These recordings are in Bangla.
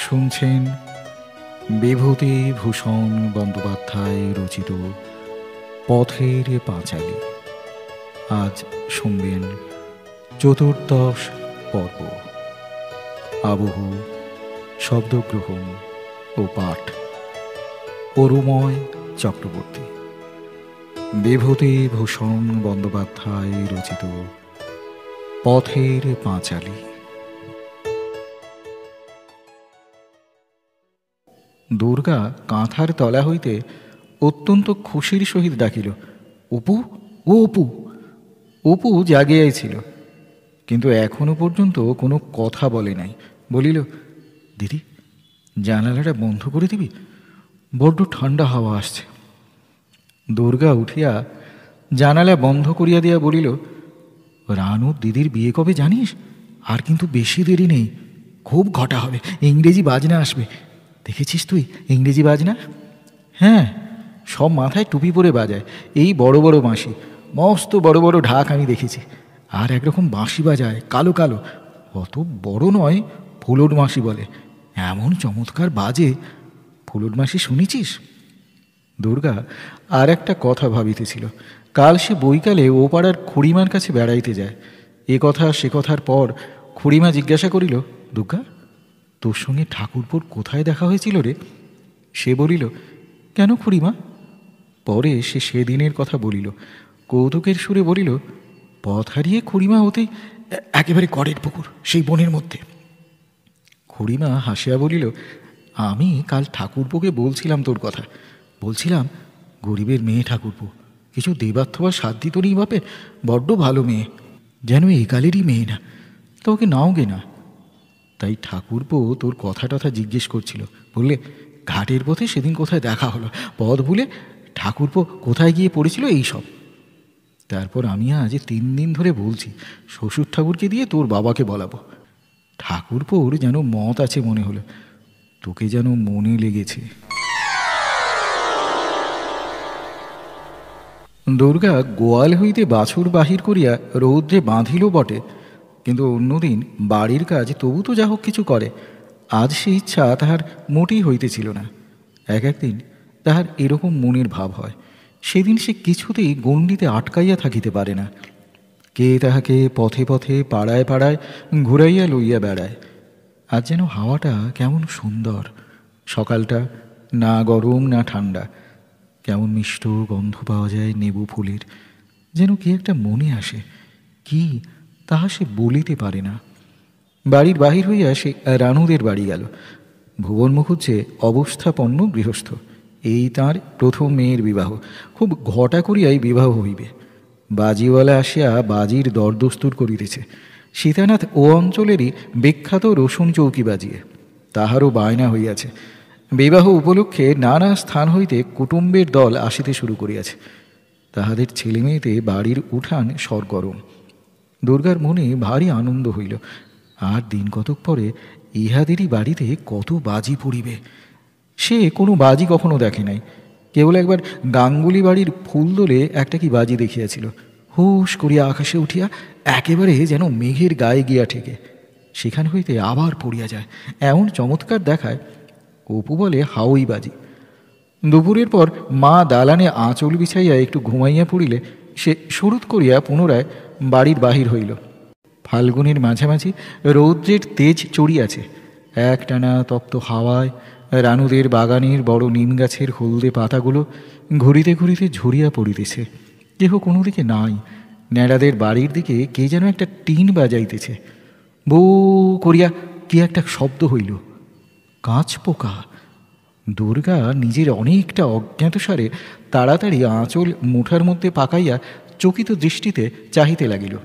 শুনছেন বিভূতিভূষণ বন্দ্যোপাধ্যায় রচিত পথের পাঁচালী। আজ শুনবেন চতুর্দশ পর্ব। আবহ, শব্দগ্রহণ ও পাঠ অরুময় চক্রবর্তী। বিভূতিভূষণ বন্দ্যোপাধ্যায় রচিত পথের পাঁচালী। দুর্গা কাঁথার তলা হইতে অত্যন্ত খুশির সহিত ডাকিল, অপু, ও অপু। অপু জাগিয়াই ছিল, কিন্তু এখনো পর্যন্ত কোনো কথা বলে নাই। বলিল, দিদি, জানালাটা বন্ধ করে দিবি, বড্ড ঠান্ডা হাওয়া আসছে। দুর্গা উঠিয়া জানালা বন্ধ করিয়া দিয়া বলিল, রানুর দিদির বিয়ে কবে জানিস? আর কিন্তু বেশি দেরি নেই, খুব ঘটা হবে, ইংরেজি বাজনা আসবে। দেখেছিস তুই ইংরেজি বাজনা? হ্যাঁ, সব মাথায় টুপি পরে বাজায়, এই বড় বড় বাঁশি, মস্ত বড় বড় ঢাক আমি দেখেছি। আর একরকম বাঁশি বাজায়, কালো কালো, অত বড় নয়, ফুলোর বাঁশি বলে, এমন চমৎকার বাজে। ফুলোর বাঁশি শুনেছিস? দুর্গা আর একটা কথা ভাবিতেছিল। কাল সে বৈকালে ও পাড়ার খুড়িমার কাছে বেড়াইতে যায়। এ কথা সে কথার পর খুড়িমা জিজ্ঞাসা করিল, দুর্গা, তোর সঙ্গে ঠাকুরপুর কোথায় দেখা হয়েছিল রে? সে বলিল, কেন খুড়িমা? পরে সে সেদিনের কথা বলিল, কৌতুকের সুরে বলিল, পথ হারিয়ে খুড়িমা হতেই একেবারে করের পুকুর, সেই বনের মধ্যে। খুড়িমা হাসিয়া বলিল, আমি কাল ঠাকুরপুকে বলছিলাম তোর কথা, বলছিলাম, গরিবের মেয়ে ঠাকুরপু, কিছু দেবার থবার সাধ্য তো নেই বাপের, বড্ড ভালো মেয়ে, যেন একালেরই মেয়ে না, তা ওকে নাও গে না। তাই ঠাকুরপো তোর কথা টথা জিজ্ঞেস করছিল, বললে, ঘাটের পথে সেদিন কোথায় দেখা হলো, পথ ভুলে ঠাকুরপো কোথায় গিয়ে পড়েছিল, এই সব। তারপর আমি আজ 3 দিন ধরে বলছি, শ্বশুর ঠাকুরকে দিয়ে তোর বাবাকে বলাবো। ঠাকুরপোর যেন মত আছে মনে হলো, তোকে যেন মনে লেগেছে। দুর্গা গোয়াল হইতে বাছুর বাহির করিয়া রৌদ্রে বাঁধিল বটে, কিন্তু অন্যদিন বাড়ির কাজ তবু তো যা হোক কিছু করে। আজ সে ইচ্ছা তাহার মোটেই হইতেছিল না। একদিন তাহার এরকম মনের ভাব হয়, সেদিন সে কিছুতেই গণ্ডিতে আটকাইয়া থাকিতে পারে না। কে তাহাকে পথে পথে পাড়ায় পাড়ায় ঘুরাইয়া লইয়া বেড়ায়। আজ যেন হাওয়াটা কেমন সুন্দর, সকালটা না গরম না ঠান্ডা, কেমন মিষ্ট গন্ধ পাওয়া যায় নেবু ফুলের, যেন কি একটা মনে আসে, কি তাহা সে বলিতে পারে না। বাড়ির বাহির হইয়া সে রানুদের বাড়ি গেল। ভুবন মুখুজ্জে অবস্থাপন্ন গৃহস্থ, এই তাঁর প্রথম মেয়ের বিবাহ, খুব ঘটা করিয়াই বিবাহ হইবে। বাজিওয়ালা আসিয়া বাজির দরদস্তুর করিতেছে। সীতানাথ ও অঞ্চলেরই বিখ্যাত রসুন চৌকি বাজিয়ে, তাহারও বায়না হইয়াছে। বিবাহ উপলক্ষে নানা স্থান হইতে কুটুম্বের দল আসিতে শুরু করিয়াছে। তাহাদের ছেলে মেয়েতে বাড়ির উঠান সরগরম। দুর্গার মনে ভারী আনন্দ হইল। আর দিন কতক পরে ইহাদেরই বাড়িতে কত বাজি পড়িবে। সে কোনো বাজি কখনো দেখে নাই, কেবল একবার গাঙ্গুলি বাড়ির ফুলদোলে একটা কি বাজি দেখিয়াছিল, হুস করিয়া আকাশে উঠিয়া একেবারে যেন মেঘের গায়ে গিয়া ঠেকে, সেখান হইতে আবার পড়িয়া যায়, এমন চমৎকার দেখায়। অপু বলে হাওই বাজি। দুপুরের পর মা দালানে আঁচল বিছাইয়া একটু ঘুমাইয়া পড়িলে সে সুরুত করিয়া পুনরায় বাড়ির বাহির হইল। ফাল্গুনের মাঝামাঝি রৌদ্রের তেজ চড়িয়াছে। একটানা তপ্ত হাওয়ায় রানুদের বাগানের বড় নিম গাছের হলদে পাতাগুলো ঘুরিতে ঘুরিতে ঝরিয়া পড়িতেছে। কেহ কোনো দিকে নাই। ন্যাড়াদের বাড়ির দিকে কে যেন একটা টিন বাজাইতেছে। বউ করিয়া কি একটা শব্দ হইল। কাঁচ পোকা। দুর্গা নিজের অনেকটা অজ্ঞাতসারে তাড়াতাড়ি আঁচল মুঠার মধ্যে পাকাইয়া চকিত দৃষ্টিতে চাহিতে লাগিল।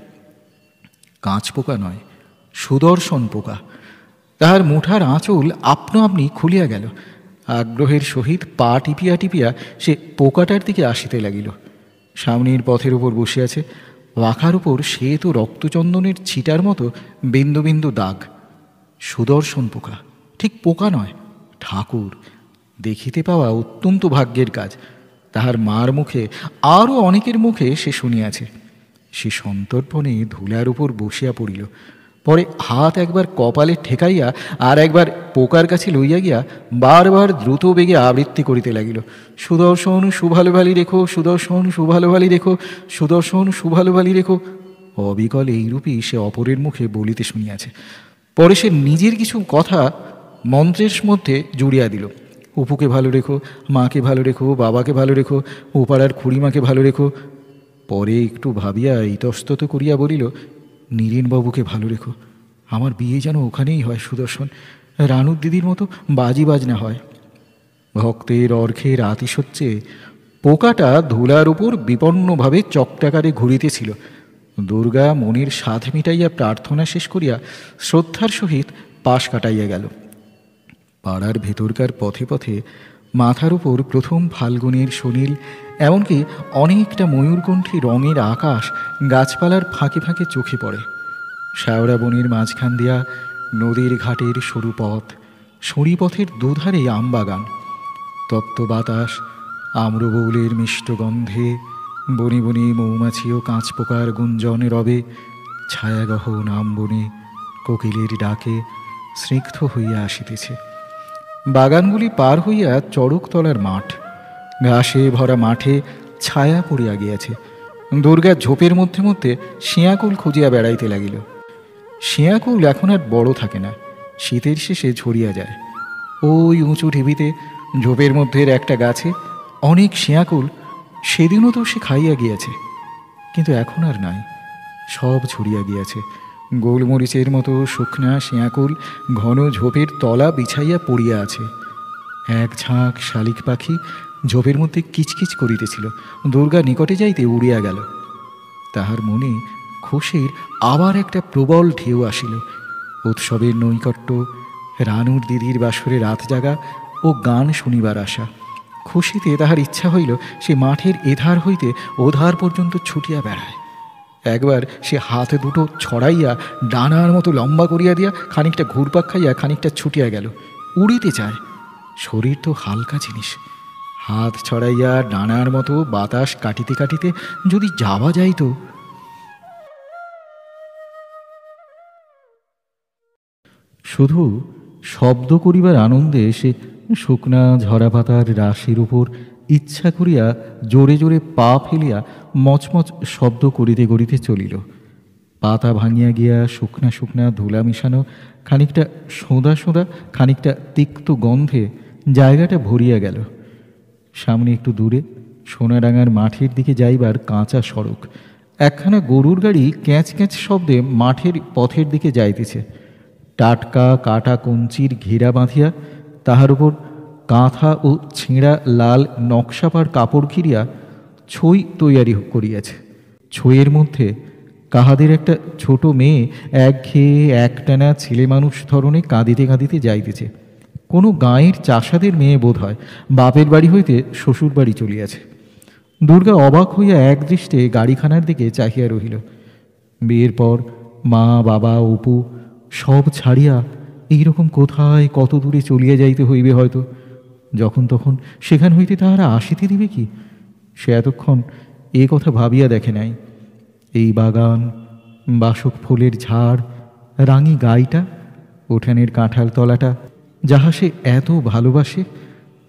কাঁচ পোকা নয়, সুদর্শন পোকা। তাহার মুঠার আঁচল আপনা আপনি খুলিয়া গেল। আগ্রহের সহিত পা টিপিয়া টিপিয়া সে পোকাটার দিকে আসিতে লাগিল। সামনের পথের উপর বসিয়াছে, পাখার উপর সে তো রক্তচন্দনের ছিটার মতো বিন্দু বিন্দু দাগ। সুদর্শন পোকা, ঠিক পোকা নয়, ঠাকুর। দেখিতে পাওয়া অত্যন্ত ভাগ্যের কাজ। তাহার মার মুখে আরও অনেকের মুখে সে শুনিয়াছে। সে সন্তর্পণে ধুলার উপর বসিয়া পড়িল। পরে হাত একবার কপালে ঠেকাইয়া আর একবার পোকার কাছে লইয়া গিয়া বারবার দ্রুত বেগে আবৃত্তি করিতে লাগিল, সুদর্শন সুভালো ভালি রেখো, সুদর্শন সুভালো ভালি রেখো, সুদর্শন সুভালো ভালি রেখো। অবিকল এইরূপই সে অপরের মুখে বলিতে শুনিয়াছে। পরে সে নিজের কিছু কথা মন্ত্রের মধ্যে জুড়িয়া দিল। অপুকে ভালো রেখো, মাকে ভালো রেখো, বাবাকে ভালো রেখো, ওপাড়ার খুড়িমাকে ভালো রেখো। পরে একটু ভাবিয়া ইতস্তত করিয়া বলিল, নীরেনবাবুকে ভালো রেখো, আমার বিয়ে যেন ওখানেই হয় সুদর্শন, রানুর দিদির মতো বাজি বাজনা হয়। ভক্তের অর্ঘের আতিশয্যে পোকাটা ধুলার উপর বিপন্নভাবে চকটাকারে ঘুরিতেছিল। দুর্গা মনের সাধ মিটাইয়া প্রার্থনা শেষ করিয়া শ্রদ্ধার সহিত পাশ কাটাইয়া গেল। পাড়ার ভেতরকার পথে পথে মাথার উপর প্রথম ফাল্গুনের সনীল, এমনকি অনেকটা ময়ূরকণ্ঠী রঙের আকাশ গাছপালার ফাঁকে ফাঁকে চোখে পড়ে। শ্যাওড়া বনের মাঝখান দিয়া নদীর ঘাটের সরু পথ, সঁড়িপথের দুধারে আমবাগান, তপ্ত বাতাস, আম্রবৌলের মিষ্ট গন্ধে, বনে বনে মৌমাছি ও কাঁচপোকার গুঞ্জন রবে, ছায়াগহন আমবনে কোকিলের ডাকে স্নিগ্ধ হইয়া আসিতেছে। বাগানগুলি পার হইয়া চড়কতলার মাঠ, ঘাসে ভরা মাঠে ছায়া পড়িয়া গিয়াছে। দুর্গা ঝোপের মধ্যে মধ্যে শিয়াকুল খুঁজিয়া বেড়াইতে লাগিল। শিয়াকুল এখন আর বড় থাকে না, শীতের শেষে ঝরিয়া যায়। ওই উঁচু ঢিবিতে ঝোপের মধ্যে একটা গাছে অনেক শিয়াকুল সেদিনও তো সে খাইয়া গিয়াছে, কিন্তু এখন আর নাই, সব ঝরিয়া গিয়াছে। গোলমরিচের মতো শুকনা শিয়াকুল ঘন ঝোপের তলা বিছাইয়া পড়িয়া আছে। এক ঝাঁক শালিক পাখি ঝোপের মধ্যে কিচকিচ করিতেছিল। দুর্গা নিকটে যাইতে উড়িয়া গেল। তাহার মনে খুশির আবার একটা প্রবল ঢেউ আসিল। উৎসবের নৈকট্য, রানুর দিদির বাসরে রাত জাগা ও গান শুনিবার আশা। খুশিতে তাহার ইচ্ছা হইল সে মাঠের এধার হইতে ওধার পর্যন্ত ছুটিয়া বেড়ায়। একবার সে হাত দুটো ছড়াইয়া ডানার মতো লম্বা করিয়া দিয়া খানিকটা ঘুরপাক খাইয়া খানিকটা ছুটিয়া গেল। উড়িতে চায়, শরীর তো হালকা জিনিস, হাত ছড়াইয়া ডানার মতো বাতাস কাটিতে কাটিতে যদি যাওয়া যাইত। শুধু শব্দ করিবার আনন্দে সে শুকনা ঝরা পাতার রাশির উপর ইচ্ছা করিয়া জোরে জোরে পা ফেলিয়া মচমচ শব্দ করিতে করিতে চলিল। পাতা ভাঙিয়া গিয়া শুকনা শুকনা ধুলা মিশানো খানিকটা সোঁদা সোঁদা, খানিকটা তিক্ত গন্ধে জায়গাটা ভরিয়া গেল। সামনে একটু দূরে সোনাডাঙ্গার মাঠের দিকে যাইবার কাঁচা সড়ক, একখানা গরুর গাড়ি ক্যাঁচ ক্যাঁচ শব্দে মাঠের পথের দিকে যাইতেছে। টাটকা কাটা কঞ্চির ঘেরা বাঁধিয়া তাহার উপর কাঁথা ও ছেঁড়া লাল নকশাপার কাপড় ঘিরিয়া ছই তৈয়ারি করিয়াছে। ছইয়ের মধ্যে কাহাদের একটা ছোট মেয়ে একঘেয়ে একটানা ছেলে মানুষ ধরনে কাঁদিতে কাঁদিতে যাইতেছে। কোনো গাঁয়ের চাষাদের মেয়ে বোধ হয়, বাপের বাড়ি হইতে শ্বশুর বাড়ি চলিয়াছে। দুর্গা অবাক হইয়া একদৃষ্টে গাড়িখানার দিকে চাহিয়া রহিল। বিয়ের পর মা বাবা অপু সব ছাড়িয়া এইরকম কোথায় কত দূরে চলিয়া যাইতে হইবে হয়তো। যখন তখন সেখান হইতে তাহারা আসিতে দিবে কি? সে এতক্ষণ এ কথা ভাবিয়া দেখে নাই। এই বাগান, বাসক ফুলের ঝাড়, রাঙি গাইটা, উঠানের কাঁঠাল তলাটা, যাহা সে এত ভালোবাসে,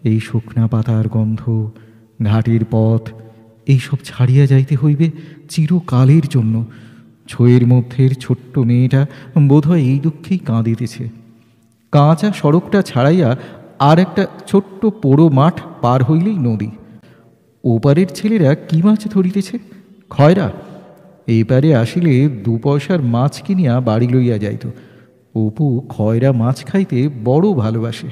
এই শুকনা পাতার গন্ধ, ঘাটের পথ, এইসব ছাড়িয়া যাইতে হইবে চিরকালের জন্য। ছইয়ের মধ্যের ছোট্ট মেয়েটা বোধহয় এই দুঃখেই কাঁদিতেছে। কাঁচা সড়কটা ছাড়াইয়া আর একটা ছোট্ট পোড়ো মাঠ পার হইলেই নদী। ওপারের ছেলেরা কি মাছ ধরিতেছে? খয়রা। এইপারে আসিলে 2 পয়সার মাছ কিনিয়া বাড়ি লইয়া যাইত। অপু খয়রা মাছ খাইতে বড় ভালোবাসে।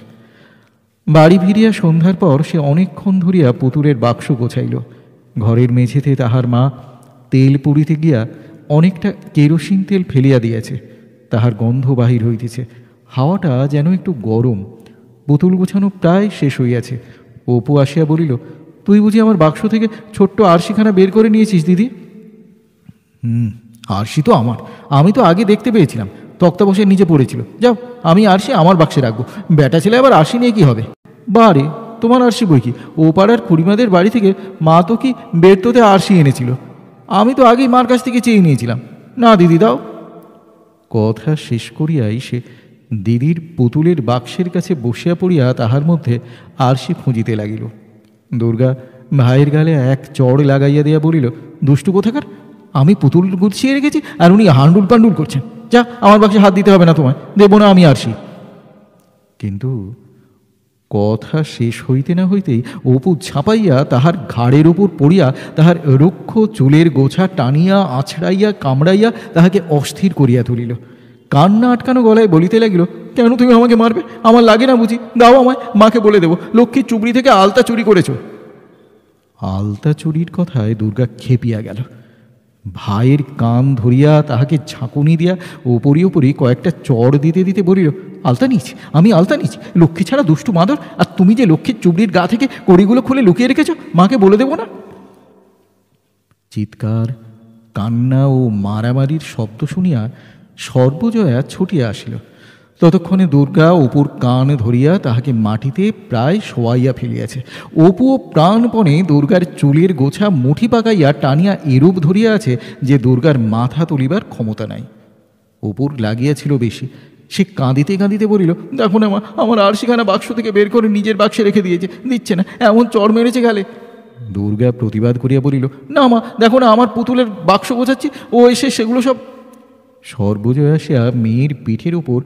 বাড়ি ফিরিয়া সন্ধ্যার পর সে অনেকক্ষণ ধরিয়া পুতুলের বাক্স গোছাইল। ঘরের মেঝেতে তাহার মা তেল পুড়িতে গিয়া অনেকটা কেরোসিন তেল ফেলিয়া দিয়াছে। তাহার গন্ধ বাহির হইতেছে। হাওয়াটা যেন একটু গরম। পুতুল গোছানো প্রায় শেষ হইয়াছে। অপু আসিয়া বলিল, তুই বুঝি আমার বাক্স থেকে ছোট্ট আরশিখানা বের করে নিয়েছিস দিদি? আরশি তো আমার, আমি তো আগে দেখতে পেয়েছিলাম, তক্তা বসে নিচে পড়েছিল। যাও, আমি আরশি আমার বাক্সে রাখবো। বেটা ছেলে আবার আরশি নিয়ে কি হবে? বারে, তোমার আরশি বই কি? ও পাড়ার খুড়িমাদের বাড়ি থেকে মা তো কি বেরতোতে আরশি এনেছিল। আমি তো আগেই মার কাছ থেকে চেয়ে নিয়েছিলাম। না দিদি, দাও। কথা শেষ করিয়াই সে দিদির পুতুলের বাক্সের কাছে বসিয়া পড়িয়া তাহার মধ্যে আরশি খুঁজিতে লাগিল। দুর্গা ভাইয়ের গালে এক চড় লাগাইয়া দিয়া বলিল, দুষ্টু কোথাকার, আমি পুতুল গুছিয়ে রেখেছি আর উনি হান্ডুল পান্ডুল করছেন। যা, আমার বাক্সে হাত দিতে হবে না, তোমায় দেব না আমি আরশি। কিন্তু কথা শেষ হইতে না হইতেই অপু ঝাঁপাইয়া তাহার ঘাড়ের উপর পড়িয়া তাহার রুক্ষ চুলের গোছা টানিয়া আছড়াইয়া কামড়াইয়া তাহাকে অস্থির করিয়া তুলিল। কান্না আটকানো গলায় বলিতে লাগিল, কেন তুমি আমাকে মারবে? আমার লাগে না বুঝি? দাও আমায়, মাকে বলে দেব লক্ষ্মীর চুবড়ি থেকে আলতা চুরি করেছ। আলতা চুরির কথায় দুর্গা খেপিয়া গেল। ভাইয়ের কান ধরিয়া তাহাকে ঝাঁকুনি দিয়া ওপরি ওপরি কয়েকটা চড় দিতে দিতে বলিল, আলতা নিচ্ছি, আমি আলতা নিচ্ছি, লক্ষ্মী ছাড়া দুষ্টু মাদর। আর তুমি যে লক্ষ্মীর চুবড়ির গা থেকে কড়িগুলো খুলে লুকিয়ে রেখেছ, মাকে বলে দেব না। চিৎকার, কান্না ও মারামারির শব্দ শুনিয়া সর্বজয়া ছুটিয়া আসিল। ততক্ষণে দুর্গা অপুর কান ধরিয়া তাহাকে মাটিতে প্রায় শোয়াইয়া ফেলিয়াছে। অপুও প্রাণপণে দুর্গার চুলের গোছা মুঠি পাকাইয়া টানিয়া এরূপ ধরিয়া আছে যে দুর্গার মাথা তুলিবার ক্ষমতা নাই। অপুর লাগিয়াছিল বেশি। সে কাঁদিতে কাঁদিতে বলিল, দেখো না মা, আমার আরশিখানা বাক্স থেকে বের করে নিজের বাক্সে রেখে দিয়েছে, দিচ্ছে না, এমন চড় মেরেছে গালে। দুর্গা প্রতিবাদ করিয়া বলিল, না মা, দেখো না, আমার পুতুলের বাক্স গোছাচ্ছি, ও এসে সেগুলো সব। সর্বজয়া আসিয়া মেয়ের পিঠের উপর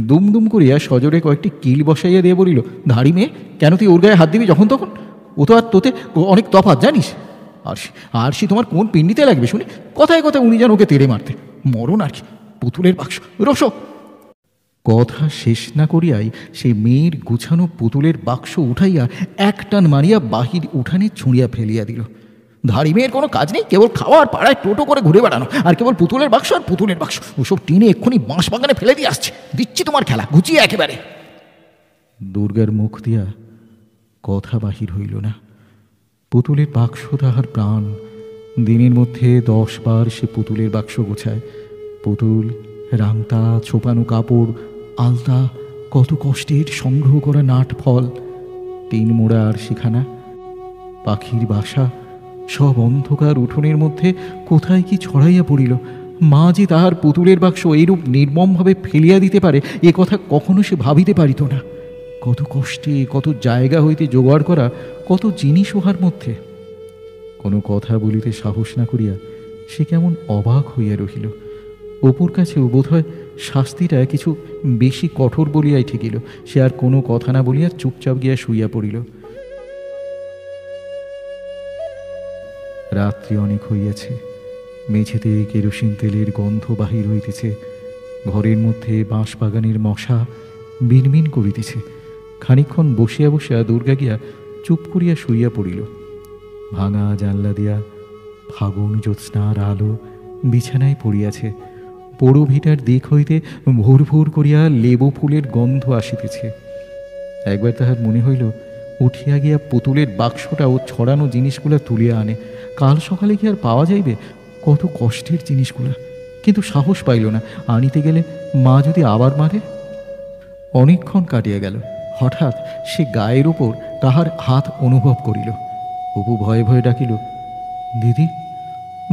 দুমদুম করিয়া সজোরে কয়েকটি কিল বসাইয়া দিয়ে বলিল, ধাড়ি মেয়ে, কেন তুই ওর গায়ে হাত দিবি যখন তখন? ও তো আর তোতে অনেক তফাৎ, জানিস? আরশি, আরশি তোমার কোন পিণ্ডিতে লাগবে শুনি? কথায় কথায় উনি যেন ওকে তেড়ে মারতে। মরণ আর কি, পুতুলের বাক্স রসো। কথা শেষ না করিয়াই সেই মেয়ের গুছানো পুতুলের বাক্স উঠাইয়া এক টান মারিয়া বাহির উঠানে ছুঁড়িয়া ফেলিয়া দিল। ধাড়ি মেয়ের কোনো কাজ নেই, কেবল খাওয়ার পাড়ায় টোটো করে ঘুরে বেড়ানো, আর কেবল পুতুলের বাক্স আর পুতুলের বাক্স। ওসব টিনে এক্ষুনি বাঁশ বাগানে ফেলে দিয়ে আসছে, দিচ্ছি তোমার খেলা গুছিয়ে একেবারে। দুর্গার মুখ দিয়া কথা বাহির হইল না। পুতুলের বাক্স তাহার প্রাণ। দিনের মধ্যে 10 বার সে পুতুলের বাক্স গোছায়। পুতুল, রাংতা, ছোপানো কাপড়, আলতা, কত কষ্টের সংগ্রহ করা নাট ফল, 3 মোড়া আরশিখানা, পাখির বাসা, সব অন্ধকার উঠোনের মধ্যে কোথায় কি ছড়াইয়া পড়িল। মা যে তাহার পুতুলের বাক্স এইরূপ নির্মমভাবে ফেলিয়া দিতে পারে, এ কথা কখনো সে ভাবিতে পারিত না। কত কষ্টে, কত জায়গা হইতে জোগাড় করা কত জিনিস উহার মধ্যে। কোনো কথা বলিতে সাহস না করিয়া সে কেমন অবাক হইয়া রহিল। অপুর কাছেও বোধহয় শাস্তিটা কিছু বেশি কঠোর বলিয়াই ঠেকিল। সে আর কোনো কথা না বলিয়া চুপচাপ গিয়া শুইয়া পড়িল। রাত্রি অনেক হইয়াছে। মেঝেতে কেরোসিন তেলের গন্ধ বাহির হইতেছে। ঘরের মধ্যে বাঁশ বাগানের মশা মিনমিন করিতেছে। খানিক্ষণ বসিয়া বসিয়া দুর্গা গিয়া চুপ করিয়া শুইয়া পড়িল। ভাঙা জানলা দিয়া ফাগুন জ্যোৎস্নার আলো বিছানায় পড়িয়াছে। পোড়ো ভিটার দিক হইতে ভোর ভোর করিয়া লেবু ফুলের গন্ধ আসিতেছে। একবার তাহার মনে হইল উঠিয়া গিয়া পুতুলের বাক্সটা ও ছড়ানো জিনিসগুলা তুলিয়া আনে। কাল সকালে কি আর পাওয়া যাইবে? কত কষ্টের জিনিসগুলা। কিন্তু সাহস পাইল না। আনিতে গেলে মা যদি আবার মারে। অনেকক্ষণ কাটিয়া গেল। হঠাৎ সে গায়ের উপর তাহার হাত অনুভব করিল। অপু ভয়ে ভয়ে ডাকিল, দিদি।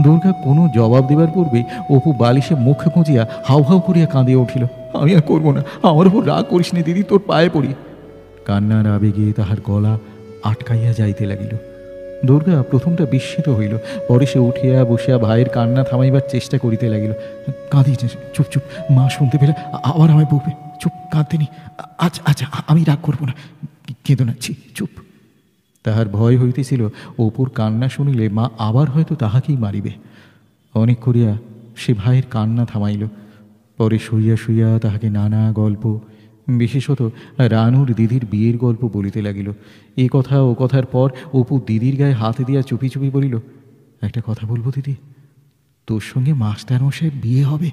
দুর্গা কোনো জবাব দেবার পূর্বে অপু বালিশে মুখ গুঁজিয়া হাউ হাউ করিয়া কাঁদিয়া উঠিল। আমি আর করবো না, আমার উপর রাগ করিস নে দিদি, তোর পায়ে পড়ি। কান্নার আবেগে তাহার গলা আটকাইয়া যাইতে লাগিল। দুর্গা প্রথমটা বিস্মিত হইল, পরে সে উঠিয়া বসিয়া ভাইয়ের কান্না থামাইবার চেষ্টা করিতে লাগিল। কাঁদিস, চুপ চুপ, মা শুনতে পেলে আবার আমায় বকবে। চুপ, কাঁদতে নি। আচ্ছা আচ্ছা, আমি রাগ করবো না, কেঁদো না, চুপ। তাহার ভয় হইতেছিল অপুর কান্না শুনিলে মা আবার হয়তো তাহাকেই মারিবে। অনেক করিয়া সে ভাইয়ের কান্না থামাইল। পরে শুইয়া শুইয়া তাহাকে নানা গল্প, বিশেষত রানুর দিদির বিয়ের গল্প বলিতে লাগিল। এই কথা ও কথার পর অপু দিদির গায়ে হাত দিয়া চুপি চুপি বলিল, একটা কথা বলবো দিদি, তোর সঙ্গে মাস্টারমশাইয়ের বিয়ে হবে।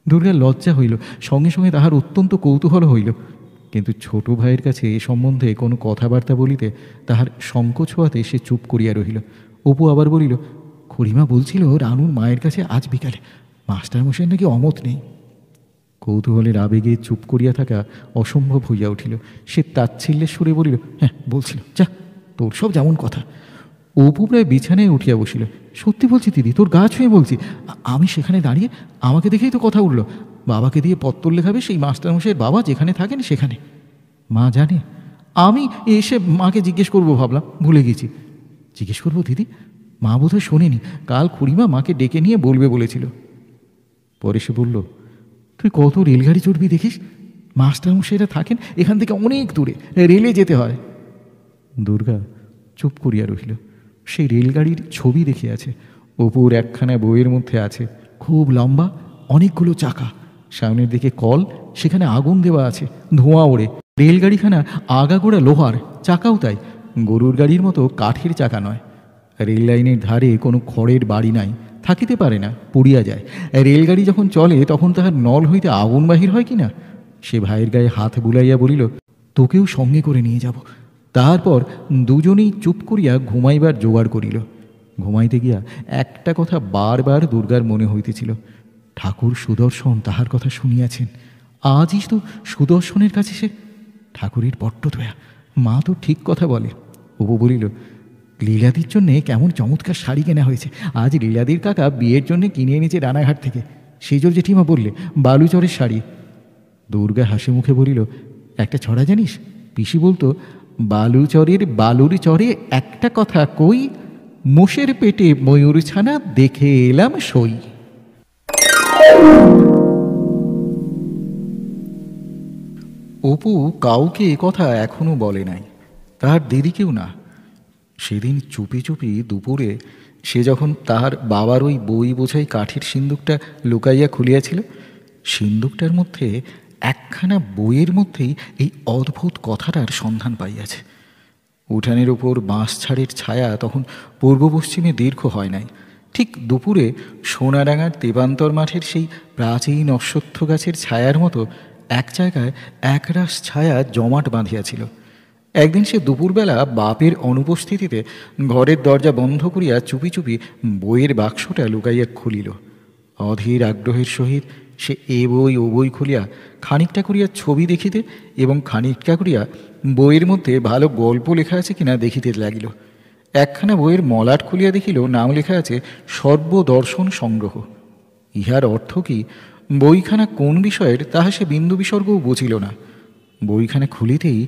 দুর্গার লজ্জা হইল, সঙ্গে সঙ্গে তাহার অত্যন্ত কৌতূহল হইল। কিন্তু ছোট ভাইয়ের কাছে এ সম্বন্ধে কোনো কথাবার্তা বলিতে তাহার সংকোচ হওয়াতে সে চুপ করিয়া রহিল। অপু আবার বলিল, খুড়িমা বলছিল রানুর মায়ের কাছে আজ বিকালে মাস্টারমশাইয়ের নাকি অমত নেই। কৌতূহলের আবেগে চুপ করিয়া থাকা অসম্ভব হইয়া উঠিল। সে তাচ্ছিল্যের সুরে বলিল, হ্যাঁ বলছিল, যা, তোর সব যেমন কথা। অপু প্রায় বিছানায় উঠিয়া বসিল। সত্যি বলছি দিদি, তোর গা ছুঁয়ে বলছি, আমি সেখানে দাঁড়িয়ে, আমাকে দেখেই তো কথা উঠল, বাবাকে দিয়ে পত্তর লেখাবে সেই মাস্টারমশাইয়ের বাবা যেখানে থাকেন সেখানে। মা জানে? আমি এসে মাকে জিজ্ঞেস করবো ভাবলাম, ভুলে গেছি। জিজ্ঞেস করবো দিদি? মা বোধহয় শোনেনি, কাল খুড়িমা মাকে ডেকে নিয়ে বলবে বলেছিল। পরে সে বলল, তুই কত রেলগাড়ি চড়বি দেখিস, মাস্টারমশাইরা থাকেন এখান থেকে অনেক দূরে, রেলে যেতে হয়। দুর্গা চুপ করিয়া রহিল। সেই রেলগাড়ির ছবি দেখিয়াছে, অপুর একখানা বইয়ের মধ্যে আছে, খুব লম্বা, অনেকগুলো চাকা, সামনের দিকে কল, সেখানে আগুন দেওয়া আছে, ধোঁয়া ওড়ে। রেলগাড়িখানা আগাগোড়া লোহার, চাকাও তাই, গরুর গাড়ির মতো কাঠের চাকা নয়। রেল লাইনের ধারে কোনো খড়ের বাড়ি নাই, থাকিতে পারে না, পুড়িয়া যায়। রেলগাড়ি যখন চলে তখন তাহার নল হইতে আগুন বাহির হয় কি না। সে ভাইয়ের গায়ে হাত বুলাইয়া বলিল, তোকেও সঙ্গে করে নিয়ে যাব। তারপর দুজনেই চুপ করিয়া ঘুমাইবার জোগাড় করিল। ঘুমাইতে গিয়া একটা কথা বারবার দুর্গার মনে হইতেছিল, ঠাকুর সুদর্শন তাহার কথা শুনিয়াছেন, আজই তো সুদর্শনের কাছে সে। ঠাকুরের বড্ড দয়া, মা তো ঠিক কথা বলে। অপু বলিল, লীলাদির জন্যে কেমন চমৎকার শাড়ি কেনা হয়েছে, আজ লীলাদির কাকা বিয়ের জন্যে কিনে এনেছে রানাঘাট থেকে, সেজোর জেঠিমা বললে, বালুচরের শাড়ি। দুর্গা হাসি মুখে বলিল, একটা ছড়া জানিস? পিসি বলতো, বালুচরের বালুর চরে একটা কথা কই, মোষের পেটে ময়ূর ছানা দেখে এলাম সই। অপু কাউকে এ কথা এখনো বলে নাই, তাহার দিদিকেও না। সেদিন চুপি চুপি দুপুরে সে যখন তাহার বাবার ওই বই বোঝাই কাঠের সিন্দুকটা লুকাইয়া খুলিয়াছিল, সিন্দুকটার মধ্যে একখানা বইয়ের মধ্যেই এই অদ্ভুত কথাটার সন্ধান পাইয়াছে। উঠানের উপর বাঁশ ছাড়ের ছায়া তখন পূর্ব পশ্চিমে দীর্ঘ হয় নাই। ঠিক দুপুরে সোনাডাঙ্গার দেবান্তর মাঠের সেই প্রাচীন অশ্বত্থ গাছের ছায়ার মতো এক জায়গায় একরাশ ছায়া জমাট বাঁধিয়াছিল। একদিন সে দুপুরবেলা বাপের অনুপস্থিতিতে ঘরের দরজা বন্ধ করিয়া চুপি চুপি বইয়ের বাক্সটা লুকাইয়া খুলিল। অধীর আগ্রহের সহিত সে এ বই ও বই খুলিয়া খানিকটা করিয়া ছবি দেখিতে এবং খানিকটা করিয়া বইয়ের মধ্যে ভালো গল্প লেখা আছে কিনা দেখিতে লাগিল। একখানা বইয়ের মলাট খুলিয়া দেখিল, নাম লেখা আছে সর্বদর্শন সংগ্রহ। ইহার অর্থ কি, বইখানা কোন বিষয়ের তাহা সে বিন্দু বিসর্গও বুঝিল না। বইখানা খুলিতেই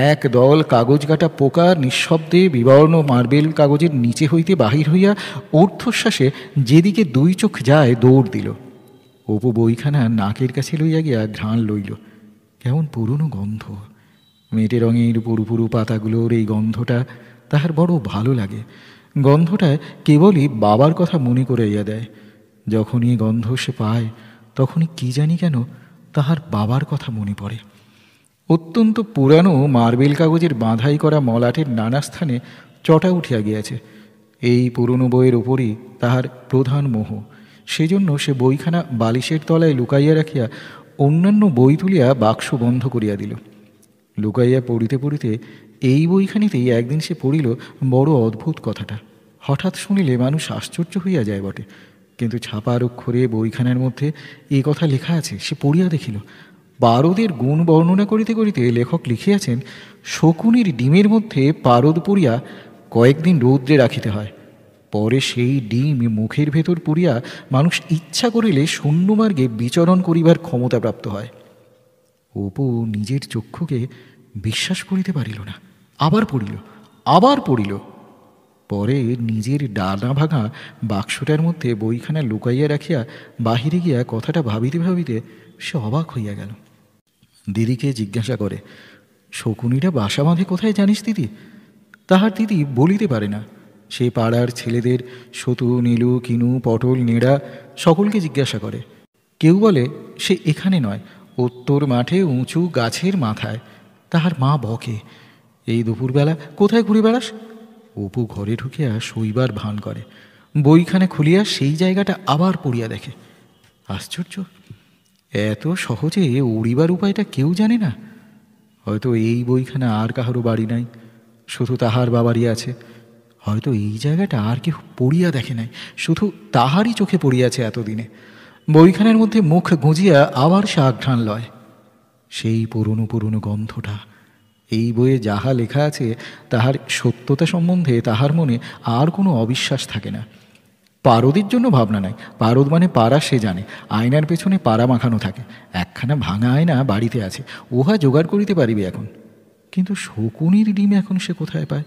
এক দল কাগজ কাটা পোকা নিঃশব্দে বিবর্ণ মার্বেল কাগজের নিচে হইতে বাহির হইয়া ঊর্ধ্বশ্বাসে যেদিকে দুই চোখ যায় দৌড় দিল। অপু বইখানা নাকের কাছে লইয়া গিয়া ঘ্রাণ লইল, কেমন পুরনো গন্ধ। মেটে রঙের পুরু পুরু পাতাগুলোর এই গন্ধটা তাহার বড় ভালো লাগে। গন্ধটায় কেবলই বাবার কথা মনে করাইয়া দেয়। যখনই গন্ধ সে পায় তখনই কি জানি কেন তাহার বাবার কথা মনে পড়ে। অত্যন্ত পুরানো মার্বেল কাগজের বাঁধাই করা মলাটের নানা স্থানে চটা উঠিয়া গিয়াছে। এই পুরনো বইয়ের উপরই তাহার প্রধান মোহ। সেজন্য সে বইখানা বালিশের তলায় লুকাইয়া রাখিয়া অন্যান্য বই তুলিয়া বাক্স বন্ধ করিয়া দিল। লুকাইয়া পড়িতে পড়িতে এই বইখানিতেই একদিন সে পড়িল বড় অদ্ভুত কথাটা। হঠাৎ শুনিলে মানুষ আশ্চর্য হইয়া যায় বটে, কিন্তু ছাপার অক্ষরে বইখানার মধ্যে এই কথা লেখা আছে। সে পড়িয়া দেখিল, পারদের গুণ বর্ণনা করিতে করিতে লেখক লিখিয়াছেন, শকুনির ডিমের মধ্যে পারদ পুড়িয়া কয়েকদিন রৌদ্রে রাখিতে হয়, পরে সেই ডিম মুখের ভেতর পুড়িয়া মানুষ ইচ্ছা করিলে শূন্যমার্গে বিচরণ করিবার ক্ষমতা প্রাপ্ত হয়। অপু নিজের চক্ষুকে বিশ্বাস করিতে পারিল না। আবার পড়িল, আবার পড়িল। পরে নিজের ডানা ভাঙা বাক্সটার মধ্যে বইখানা লুকাইয়া রাখিয়া বাহিরে গিয়া কথাটা ভাবিতে ভাবিতে সে অবাক হইয়া গেল। দিদিকে জিজ্ঞাসা করে, শকুনিরা বাসা বাঁধে কোথায় জানিস দিদি? তাহার দিদি বলিতে পারে না। সে পাড়ার ছেলেদের সতু, নীলু, কিনু, পটল, নেড়া সকলকে জিজ্ঞাসা করে। কেউ বলে সে এখানে নয়, উত্তর মাঠে উঁচু গাছের মাথায়। তাহার মা বকে, এই দুপুরবেলা কোথায় ঘুরে বেড়াস? অপু ঘরে ঢুকিয়া শৈবার ভান করে, বইখানে খুলিয়া সেই জায়গাটা আবার পড়িয়া দেখে। আশ্চর্য, এত সহজে উড়িবার উপায়টা কেউ জানে না। হয়তো এই বইখানা আর কাহারও বাড়ি নাই, শুধু তাহার বাবারই আছে। হয়তো এই জায়গাটা আর কেউ পড়িয়া দেখে নাই, শুধু তাহারই চোখে পড়িয়াছে এতদিনে। বইখানার মধ্যে মুখ গুঁজিয়া আবার সে আঘ্রাণ লয়। সেই পুরনো পুরনো গন্ধটা, এই বইয়ে যাহা লেখা আছে তাহার সত্যতা সম্বন্ধে তাহার মনে আর কোনো অবিশ্বাস থাকে না। পারদের জন্য ভাবনা নাই। পারদ মানে পাড়া, সে জানে। আয়নার পেছনে পাড়া মাখানো থাকে। একখানা ভাঙা আয়না বাড়িতে আছে, উহা জোগাড় করিতে পারিবে এখন। কিন্তু শকুনির ডিম এখন সে কোথায় পায়?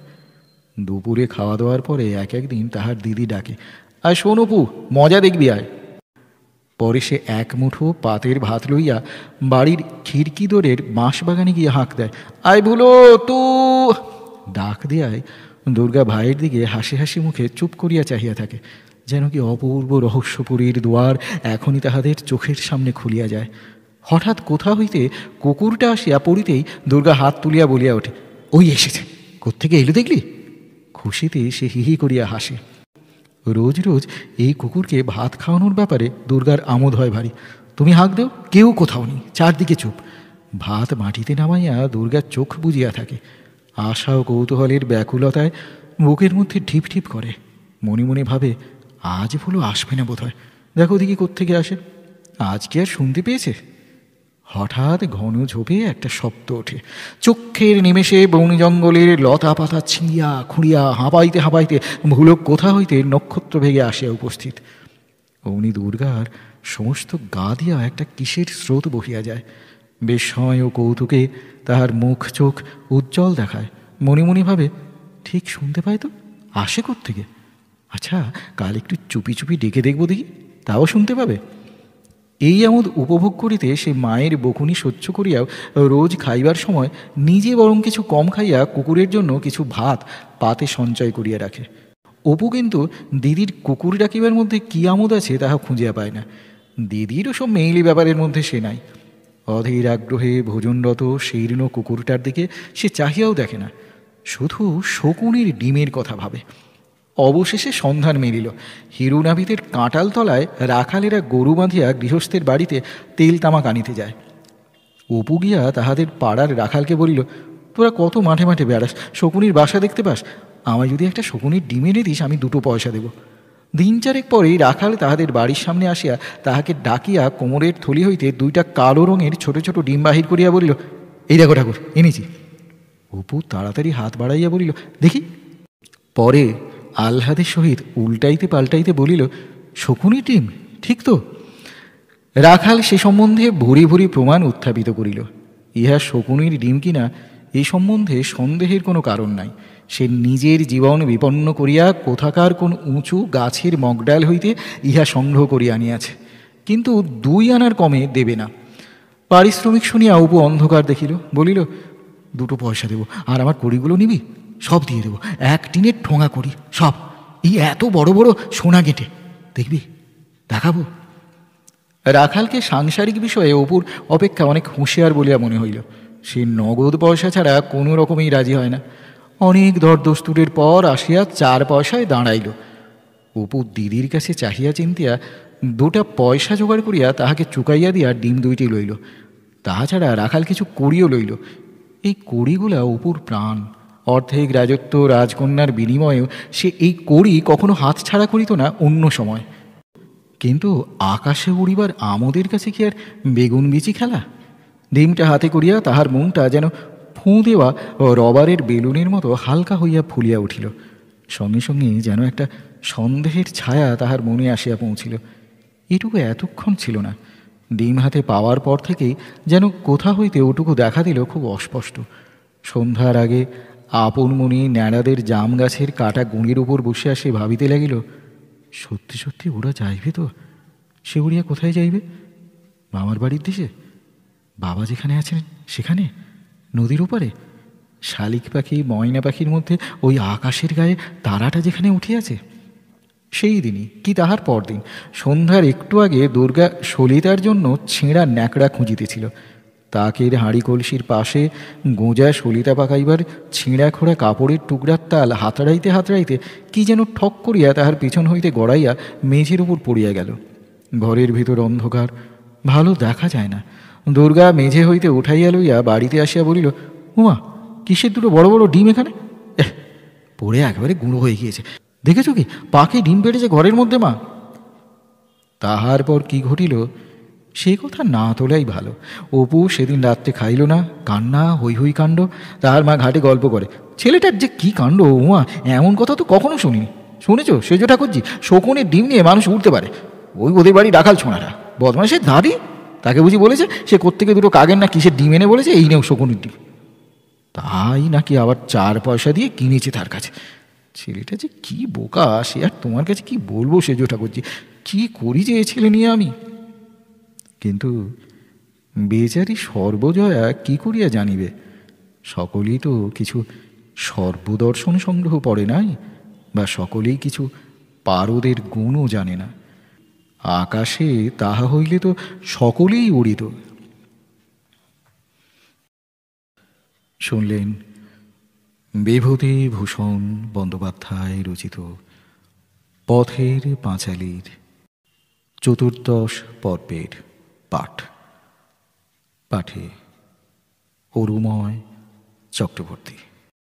দুপুরে খাওয়া দাওয়ার পরে এক একদিন তাহার দিদি ডাকে, আয় শোন অপু, মজা দেখবি আয়। পরে সে এক মুঠো পাতের ভাত লইয়া বাড়ির খিড়কি দোরের বাঁশবাগানে গিয়ে হাঁক দেয়, আয় ভুলো তু। ডাক দেয়ায় দুর্গা ভাইয়ের দিকে হাসি হাসি মুখে চুপ করিয়া চাহিয়া থাকে, যেন কি অপূর্ব রহস্যপুরীর দুয়ার এখনই তাহাদের চোখের সামনে খুলিয়া যায়। হঠাৎ কোথা হইতে কুকুরটা আসিয়া পড়িতেই দুর্গা হাত তুলিয়া বলিয়া ওঠে, ওই এসেছে, কোত্থেকে এলো দেখলি? খুশিতে সে হিহি করিয়া হাসে। রোজ রোজ এই কুকুরকে ভাত খাওয়ানোর ব্যাপারে দুর্গার আমোদ হয় ভারী। তুমি হাঁক দেও, কেউ কোথাও নেই, চারদিকে চুপ। ভাত মাটিতে নামাইয়া দুর্গার চোখ বুজিয়া থাকে। আশা ও কৌতূহলের ব্যাকুলতায় বুকের মধ্যে ঢিপ ঢিপ করে। মনে মনে ভাবে, আজ ভুলো আসবে না বোধ হয়, দেখো দেখি কোত্থেকে আসে, আজ কি আর শুনতে পেয়েছে? হঠাৎ ঘন ঝোপে একটা শব্দ ওঠে। চক্ষের নিমেষে বন জঙ্গলের লতা পাতা ছিঁড়িয়া খুঁড়িয়া হাঁপাইতে হাঁপাইতে ভুলো কোথা হইতে নক্ষত্র ভেগে আসিয়া উপস্থিত। অমনি দুর্গার সমস্ত গা দিয়া একটা কিসের স্রোত বহিয়া যায়। বিস্ময় ও কৌতুকে তাহার মুখ চোখ উজ্জ্বল দেখায়। মনে মনে ভাবে, ঠিক শুনতে পায় তো, আসে কোত্থেকে? আচ্ছা, কাল একটু চুপি চুপি ডেকে দেখব দেখি, তাও শুনতে পাবে। এই আমোদ উপভোগ করিতে সে মায়ের বকুনি সহ্য করিয়াও রোজ খাইবার সময় নিজে বরং কিছু কম খাইয়া কুকুরের জন্য কিছু ভাত পাতে সঞ্চয় করিয়া রাখে। অপু কিন্তু দিদির কুকুর ডাকিবার মধ্যে কী আমোদ আছে তাহা খুঁজিয়া পায় না। দিদির ওসব মেইলি ব্যাপারের মধ্যে সে নাই। অধীর আগ্রহে ভোজনরত শীর্ণ কুকুরটার দিকে সে চাহিয়াও দেখে না, শুধু শকুনির ডিমের কথা ভাবে। অবশেষে সন্ধান মিলিল। হিরুনাভিতের কাঁটাল তলায় রাখালেরা গরু বাঁধিয়া গৃহস্থের বাড়িতে তেল তামাক আনিতে যায়। অপু গিয়া তাহাদের পাড়ার রাখালকে বলিল, তোরা কত মাঠে মাঠে বেড়াস, শকুনির বাসা দেখতে পাস? আমায় যদি একটা শকুনির ডিম এনে দিস, আমি 2 পয়সা দেব। দিন চারেক পরেই রাখাল তাহাদের বাড়ির সামনে আসিয়া তাহাকে ডাকিয়া কোমরের থলি হইতে 2টা কালো রঙের ছোট ছোট ডিম বাহির করিয়া বলিল, এই দেখো ঠাকুর, এনেছি। অপু তাড়াতাড়ি হাত বাড়াইয়া বলিল, দেখি। পরে আহ্লাদের সহিত উল্টাইতে পাল্টাইতে বলিল, শকুনির ডিম, ঠিক তো? রাখাল সে সম্বন্ধে ভরি ভরি প্রমাণ উত্থাপিত করিল। ইহা শকুনির ডিম কিনা এই সম্বন্ধে সন্দেহের কোনো কারণ নাই। সে নিজের জীবন বিপন্ন করিয়া কোথাকার কোন উঁচু গাছের মগডাল হইতে ইহা সংগ্রহ করিয়া আনিয়াছে, কিন্তু 2 আনার কমে দেবে না। পারিশ্রমিক শুনিয়া অপু অন্ধকার দেখিল, বলিল, 2 পয়সা দেব, আর আমার কড়িগুলো নিবি? সব দিয়ে দেবো, 1 টিনের ঠোঙা করি, সব, এই এত বড় বড় সোনা গেঁটে, দেখবি, দেখাবো। রাখালকে সাংসারিক বিষয়ে অপুর অপেক্ষা অনেক হুঁশিয়ার বলিয়া মনে হইল। সে নগদ পয়সা ছাড়া কোনো রকমেই রাজি হয় না। অনেক দরদস্তুরের পর আসিয়া 4 পয়সায় দাঁড়াইল। অপু দিদির কাছে চাহিয়া চিন্তিয়া 2টা পয়সা জোগাড় করিয়া তাহাকে চুকাইয়া দিয়া ডিম 2টি লইল। তাহা ছাড়া রাখাল কিছু কড়িও লইল। এই কড়িগুলা অপুর প্রাণ। অর্ধেক রাজত্ব রাজকন্যার বিনিময়েও সে এই কড়ি কখনো হাত ছাড়া করিত না অন্য সময়। কিন্তু আকাশে উড়িবার আমোদের কাছে কি আর বেগুন বিচি খেলা? ডিমটা হাতে করিয়া তাহার মনটা যেন ফুঁ দেওয়া রবারের বেলুনের মতো হালকা হইয়া ফুলিয়া উঠিল। সঙ্গে সঙ্গে যেন একটা সন্দেহের ছায়া তাহার মনে আসিয়া পৌঁছিল। এটুকু এতক্ষণ ছিল না। ডিম হাতে পাওয়ার পর থেকেই যেন কোথা হইতে ওটুকু দেখা দিল খুব অস্পষ্ট। সন্ধ্যার আগে আপন মনে ন্যাড়াদের জাম গাছের কাটা গুঁড়ির উপর বসিয়া সে ভাবিতে লাগিল, সত্যি সত্যি ওরা যাইবে তো? সে উড়িয়া কোথায় যাইবে? মামার বাড়ির দেশে? বাবা যেখানে আছেন সেখানে? নদীর ওপারে? শালিক পাখি ময়না পাখির মধ্যে ওই আকাশের গায়ে তারাটা যেখানে উঠিয়াছে? সেই দিনই কি তাহার পরদিন সন্ধ্যার একটু আগে দুর্গা সলিতার জন্য ছেঁড়া ন্যাকড়া খুঁজিতেছিল। তাকের হাঁড়ি কলসির পাশে গোঁজা সলিতা পাকাইবার ছিঁড়া খোড়া কাপড়ের টুকরার তাল হাতড়াইতে হাতড়াইতে কি যেন ঠক করিয়া তাহার পিছন হইতে গড়াইয়া মেঝের উপর পড়িয়া গেল। ঘরের ভিতর অন্ধকার, ভালো দেখা যায় না। দুর্গা মেঝে হইতে উঠাইয়া লইয়া বাড়িতে আসিয়া বলিল, উমা, কিসের 2 বড় বড় ডিম এখানে? পড়ে একেবারে গুঁড়ো হয়ে গিয়েছে, দেখেছ কি? পাখি ডিম পেড়েছে ঘরের মধ্যে মা। তাহার পর কি ঘটিল সে কথা না তোলাই ভালো। অপু সেদিন রাত্রে খাইল না, কান্না হই হই কাণ্ড। তাহার মা ঘাটে গল্প করে, ছেলেটার যে কি কাণ্ড উমা, এমন কথা তো কখনো শুনিনি। শুনেছ সেজ ঠাকুরজি, শকুনের ডিম নিয়ে মানুষ উঠতে পারে? ওই ওদের বাড়ি রাখাল ছোঁড়াটা বদমাসের দাদি, তাকে বুঝি বলেছে সে কোত্থেকে দুটো কাগের না কিসের ডিম এনে বলেছে এই নেও শকুনের ডিম। তাই নাকি আবার 4 পয়সা দিয়ে কিনেছে তার কাছে। ছেলেটা যে কি বোকা, সে আর তোমার কাছে কি বলবো সেজ ঠাকুরজি, কি করি যে এ ছেলে নিয়ে আমি। কিন্তু বেচারি সর্বজয়া কি করিয়া জানিবে? সকলেই তো কিছু সর্বদর্শন সংগ্রহ পড়ে নাই, বা সকলেই কিছু পারদের গুণও জানে না। আকাশে তাহা হইলে তো সকলেই উড়িত। শুনলেন বিভূতিভূষণ বন্দ্যোপাধ্যায় রচিত পথের পাঁচালীর 14 পর্বের পাঠ। পাঠে অরুময় চক্রবর্তী।